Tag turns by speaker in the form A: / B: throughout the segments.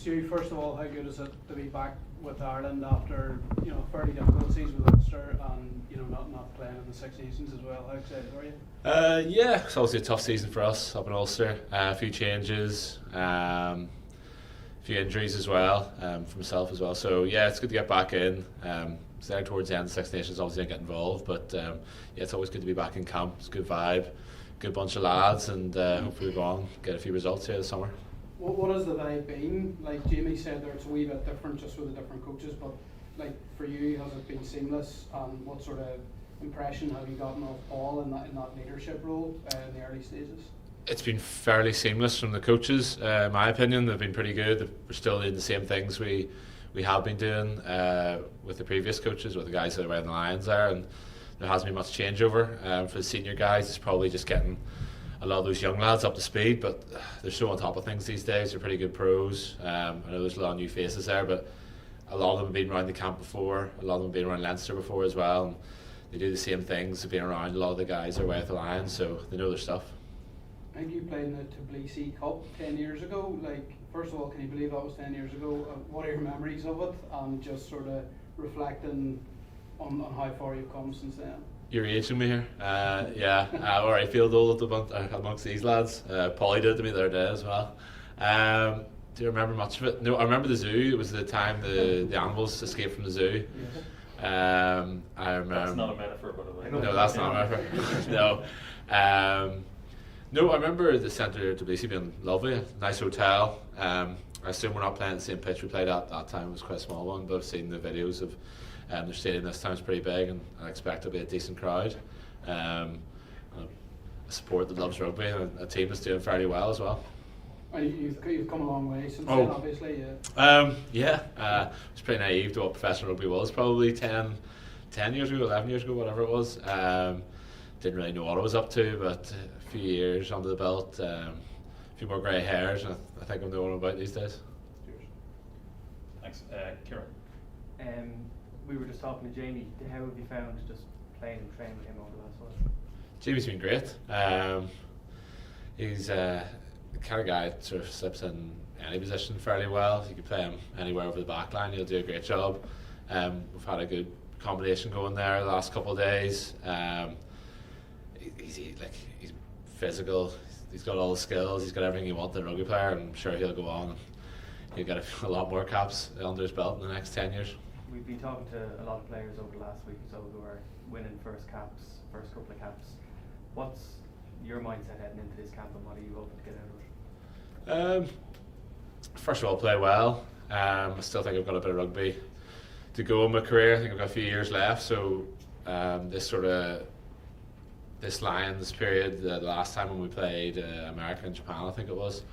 A: Stu, first of all, how good is it to be back with Ireland after a fairly difficult season with Ulster and not playing in the Six Nations as well? How excited are you?
B: Yeah, it's obviously a tough season for us up in Ulster. A few changes, a few injuries as well for myself as well. So yeah, it's good to get back in. It's there towards the end. Six Nations obviously didn't get involved, but yeah, it's always good to be back in camp. It's a good vibe, good bunch of lads, and hopefully we go on get a few results here this summer.
A: What has the vibe been? Like Jamie said there, it's a wee bit different just with the different coaches, but like for you, has it been seamless? And what sort of impression have you gotten of Paul in that leadership role in the early stages?
B: It's been fairly seamless from the coaches. In my opinion, they've been pretty good. We're still doing the same things we have been doing with the previous coaches, with the guys that are wearing the Lions there, and there hasn't been much changeover. For the senior guys, it's probably just getting a lot of those young lads up to speed, but they're so on top of things these days. They're pretty good pros. I know there's a lot of new faces there, but a lot of them have been around the camp before. A lot of them have been around Leinster before as well, and they do the same things. They've been around. A lot of the guys are away with the Lions, so they know their stuff.
A: I think you played in the Tbilisi Cup 10 years ago. Like, first of all, can you believe that was 10 years ago? What are your memories of it, and just sort of reflecting on how far you've come since then?
B: You're aging me here. Yeah, or I feel old amongst these lads. Paulie did to me the other day as well. Do you remember much of it? No, I remember the zoo. It was the time the animals escaped from the zoo. I remember.
C: That's not a metaphor, by the way.
B: No, that's not a metaphor. No. No, I remember the centre of Tbilisi being lovely, nice hotel. I assume we're not playing the same pitch we played at that time. It was quite a small one, but I've seen the videos of their stadium this time is pretty big, and I expect it'll be a decent crowd. A support that loves rugby, and a team that's doing fairly well as well.
A: You've come a long way since then, obviously.
B: Yeah. I was pretty naive to what professional rugby was probably 10 years ago, 11 years ago, whatever it was. Didn't really know what I was up to, but a few years under the belt, a few more grey hairs, and I think I'm the one about these days.
C: Cheers. Thanks. Kieran.
D: We were just talking to Jamie. How have you found just playing and training with him over the last while?
B: Jamie's been great. He's the kind of guy that sort of slips in any position fairly well. You can play him anywhere over the back line. He'll do a great job. We've had a good combination going there the last couple of days. He's physical. He's got all the skills. He's got everything you want in a rugby player. And I'm sure he'll go on and he'll get a lot more caps under his belt in the next 10 years.
D: We've been talking to a lot of players over the last week or so who are winning first couple of caps. What's your mindset heading into this camp, and what are you hoping to get out of it?
B: First of all, play well. I still think I've got a bit of rugby to go in my career. I think I've got a few years left, so this Lions period, the last time when we played America and Japan, I think it was,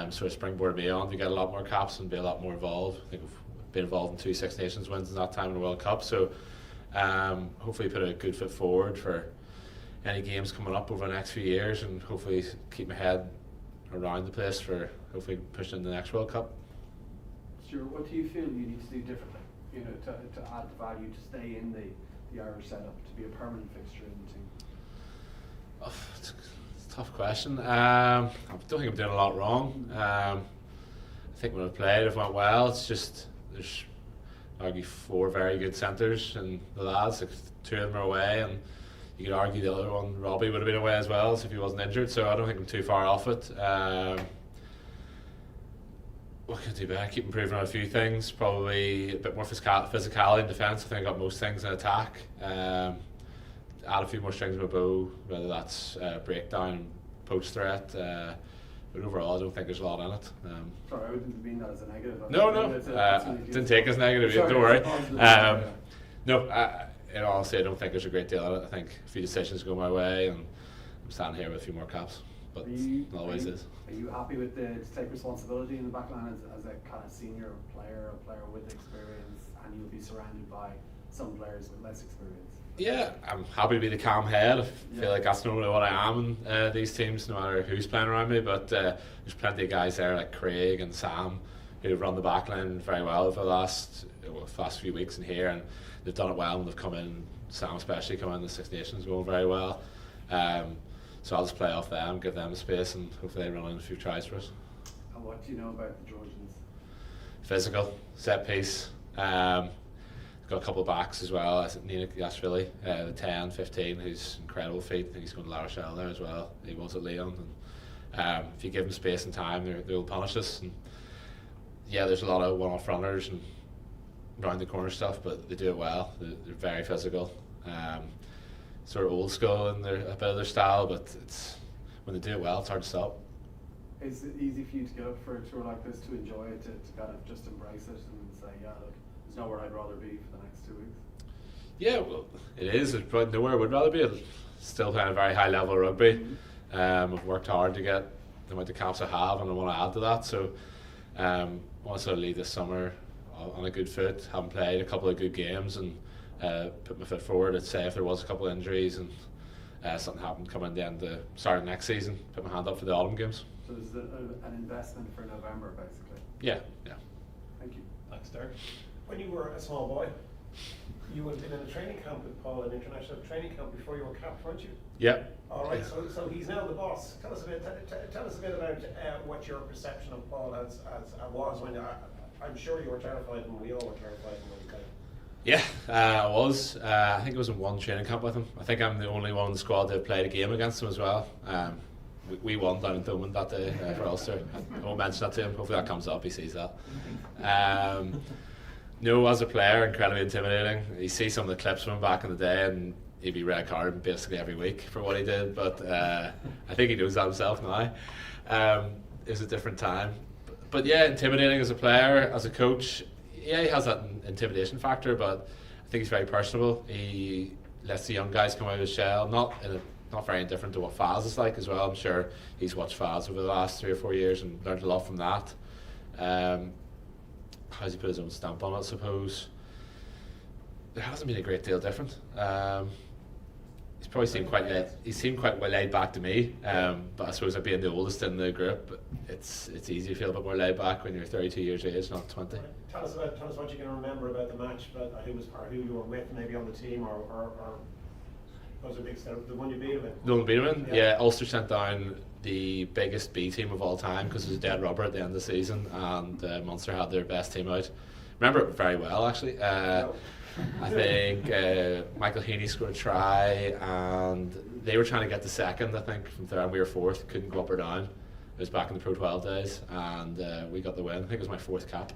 B: sort of springboarded me on to get a lot more caps and be a lot more involved. I think I've been involved in 2 Six Nations wins in that time in the World Cup, so hopefully put a good foot forward for any games coming up over the next few years, and hopefully keep my head around the place for hopefully pushing the next World Cup.
E: Stuart, what do you feel you need to do differently, to add value, to stay in the Irish setup, to be a permanent fixture in the team?
B: It's a tough question. I don't think I'm doing a lot wrong. I think when I've played, it went well. It's just there's argue 4 very good centres, and the lads, 2 of them are away, and you could argue the other one, Robbie, would have been away as well if he wasn't injured. So I don't think I'm too far off it. What can I do better? Keep improving on a few things. Probably a bit more physicality in defence. I think I got most things in attack. Add a few more strings to my bow, whether that's breakdown, poach threat. But overall, I don't think there's a lot in it.
E: Sorry, I wouldn't mean that as a negative.
B: No. Didn't take as negative.
E: Sorry,
B: don't worry.
E: No.
B: In all honesty, I don't think there's a great deal in it. I think a few decisions go my way, and I'm standing here with a few more caps. But it always is.
E: Are you happy with to take responsibility in the back line as a kind of senior player, a player with experience, and you'll be surrounded by some players with less experience?
B: Yeah, I'm happy to be the calm head. I feel like that's normally what I am in these teams, no matter who's playing around me. But there's plenty of guys there like Craig and Sam who've run the back line very well for the last few weeks in here, and they've done it well when they've come in. Sam especially come in the Six Nations going very well. So I'll just play off them, give them the space, and hopefully they run in a few tries for us.
E: And what do you know about the Georgians?
B: physical, set piece. Got a couple of backs as well. I think Nina Yashvili, the 10, 15, who's incredible feet. I think he's going to La Rochelle there as well. He was at Lyon. And, if you give them space and time, they'll punish us. And yeah, there's a lot of one-off runners and round the corner stuff, but they do it well. They're very physical. Sort of old school in a bit of their style, but it's when they do it well, it's hard to stop.
E: Is it easy for you to get up for a tour like this, to enjoy it, to kind of just embrace it and say, yeah, look, there's nowhere I'd rather be for the next 2 weeks?
B: Yeah, well, it is. There's probably nowhere I would rather be. It's still playing a very high level of rugby. I've worked hard to get the amount of caps I have, and I want to add to that. So I want to sort of leave this summer on a good foot, having played a couple of good games, and put my foot forward. I'd say if there was a couple of injuries and something happened coming in the end of the start of next season, put my hand up for the autumn games.
E: So this is an investment for November, basically.
B: Yeah.
E: Thank you.
C: Thanks, Derek.
F: When you were a small boy, you had been in a training camp with Paul, an international training camp before you were capped, weren't you?
B: Yeah.
F: All right. So he's now the boss. Tell us a bit about what your perception of Paul was when I'm sure you were terrified, and we all were terrified when he played.
B: Yeah, I was. I think it was in one training camp with him. I think I'm the only one in the squad that played a game against him as well. We won down in Dublin that day for Ulster. I won't mention that to him. Hopefully that comes up, he sees that. No, as a player, incredibly intimidating. You see some of the clips from him back in the day, and he'd be red carded basically every week for what he did. But I think he knows that himself now. It was a different time. But yeah, intimidating as a player, as a coach. Yeah, he has that intimidation factor, but I think he's very personable. He lets the young guys come out of his shell, not very indifferent to what Faz is like as well. I'm sure he's watched Faz over the last 3 or 4 years and learned a lot from that. How's he put his own stamp on it, I suppose? There hasn't been a great deal different. He's probably seemed quite well laid back to me, but I suppose being the oldest in the group, it's easy to feel a bit more laid back when you're 32 years of age, not 20.
F: Tell us what you can remember about the match, about who you were with, maybe on the team, or was it a big step, the one you beat him in?
B: The one beat him in? Yeah, Ulster sent down the biggest B team of all time because it was a dead rubber at the end of the season, and Munster had their best team out. Remember it very well, actually. I think Michael Heaney scored a try, and they were trying to get the second, I think, from third, and we were fourth, couldn't go up or down. It was back in the Pro 12 days, and we got the win. I think it was my 4th cap.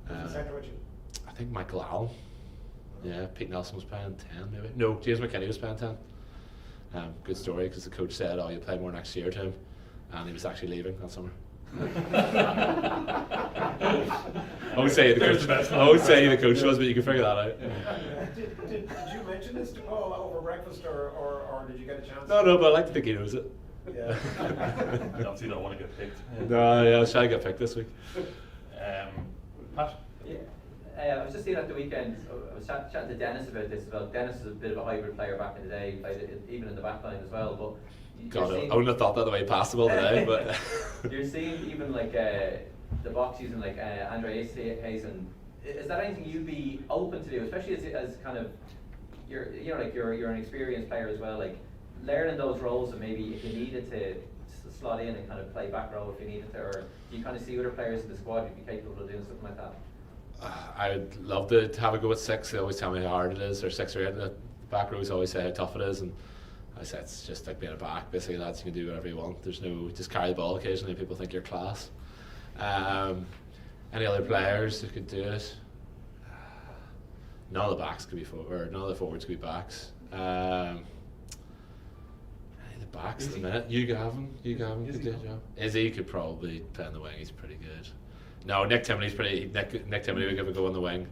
B: I think Michael Allen. Yeah, Pete Nelson was playing 10 maybe. No, James McKinney was playing 10. Good story, because the coach said, "Oh, you'll play more next year" to him, and he was actually leaving that summer. I would say the coach was, but you can figure that out.
F: Did you mention this to Paul over breakfast, or did you get a chance?
B: No, but I like to think he knows it.
F: Yeah.
C: Obviously, you don't want to get picked.
B: No, yeah, I was trying to get picked this week.
C: Pat?
G: Yeah. I was just seeing at the weekend, I was chatting to Dennis about this. Dennis is a bit of a hybrid player back in the day, played it even in the back line as well. But
B: God, I wouldn't have thought that the way possible today, but
G: you're seeing even like the box using like Andre Hazen. Is that anything you'd be open to do, especially as kind of you're an experienced player as well, like learning those roles, and maybe if you needed to slot in and kind of play back row if you needed to, or do you kind of see other players in the squad who'd be capable of doing something like that?
B: I would love to have a go at 6. They always tell me how hard it is, or 6 or 8. The back rows always say how tough it is, and I said it's just like being a back. Basically, lads, you can do whatever you want. There's no, just carry the ball occasionally. People think you're class. Any other players who could do it? None of the backs could be none of the forwards could be backs. Any of the backs at the minute? You Gavin could do a job. Izzy could probably play on the wing. He's pretty good. No, Nick Timoney's Nick Timoney would give a go on the wing.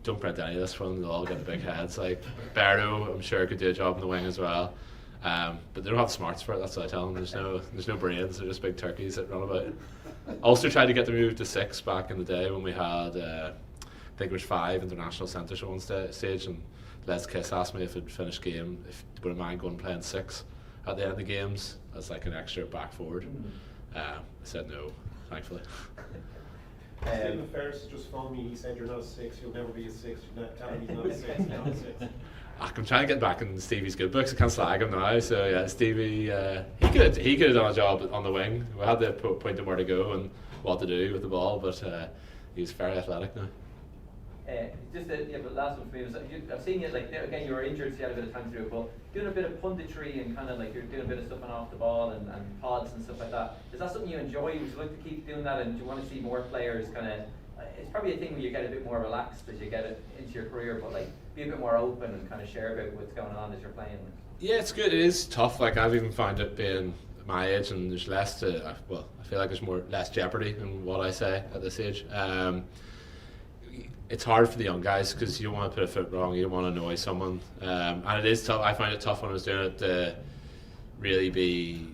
B: Don't print any of this one, they'll all get the big heads. Like Berto, I'm sure could do a job on the wing as well. But they don't have smarts for it, that's what I tell them. There's no brains, they're just big turkeys that run about. Ulster tried to get them moved to 6 back in the day when we had I think it was 5 international centres at one stage, and Les Kiss asked me if it'd finish game, if would I mind going and playing 6 at the end of the games as like an extra back forward. I said no, thankfully.
F: Stephen Ferris just phoned me, he said you're not a 6, you'll never be a 6, you're not telling me he's not a 6, you're not a 6.
B: I'm trying to get back in Stevie's good books. I can't slag him now. So yeah, Stevie, he could have done a job on the wing. We had to point him where to go and what to do with the ball, but he's very athletic now.
G: But last one for me was I've seen you like again you were injured, so you had a bit of time to do it, but doing a bit of punditry and kind of like you're doing a bit of stuff on off the ball and pods and stuff like that. Is that something you enjoy? Would you like to keep doing that, and do you want to see more players kind of? It's probably a thing where you get a bit more relaxed as you get it into your career, but like be a bit more open and kind of share about what's going on as you're playing.
B: Yeah, it's good. It is tough. Like I've even found it being my age, and there's less to. Well, I feel like there's less jeopardy in what I say at this age. It's hard for the young guys because you don't want to put a foot wrong, you don't want to annoy someone, and it is tough. I find it tough when I was doing it to really be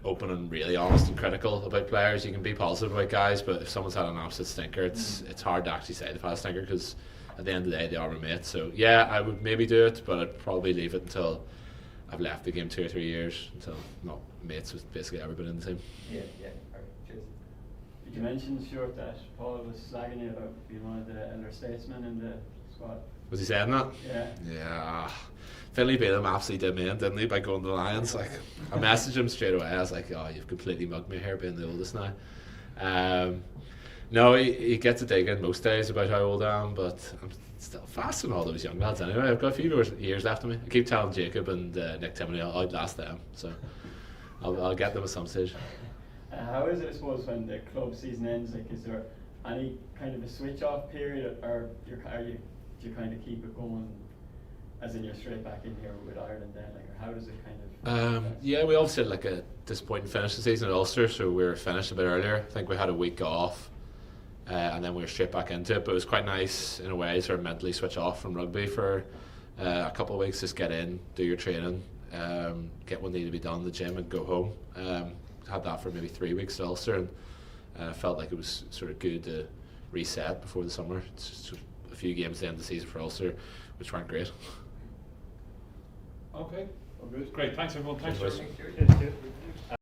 B: open and really honest and critical about players. You can be positive about guys, but if someone's had an absolute stinker, it's hard to actually say they've had a stinker because at the end of the day they are my mates. So yeah, I would maybe do it, but I'd probably leave it until I've left the game 2 or 3 years, until I'm not mates with basically everybody in the team.
G: Yeah. Alright, cheers.
H: Did you mention, Stuart, that Paul was slagging you about being one of the elder statesmen in the squad?
B: Was he saying that?
H: Yeah.
B: Yeah. Finlay Balaam absolutely did me in, didn't he, by going to the Lions? Like, I messaged him straight away. I was like, oh, you've completely mugged me here being the oldest now. No, he gets a dig in most days about how old I am, but I'm still faster than all those young lads anyway. I've got a few more years left of me. I keep telling Jacob and Nick Timoney I'll outlast them, so I'll get them at some stage.
H: How is it, I suppose, when the club season ends? Like, is there any kind of a switch off period, or do you kind of keep it going, as in you're straight back in here with Ireland then? Like, or how does it kind of?
B: Yeah, we obviously had like a disappointing finish the season at Ulster, so we were finished a bit earlier. I think we had a week off, and then we were straight back into it. But it was quite nice in a way, sort of mentally switch off from rugby for a couple of weeks. Just get in, do your training, get what needed to be done in the gym, and go home. Had that for maybe 3 weeks at Ulster, and felt like it was sort of good to reset before the summer. It's just a few games at the end of the season for Ulster, which weren't great.
C: Okay, well, good. Great, thanks everyone. Thanks,
G: Cheers.
C: Stuart.
G: Thanks, Stuart.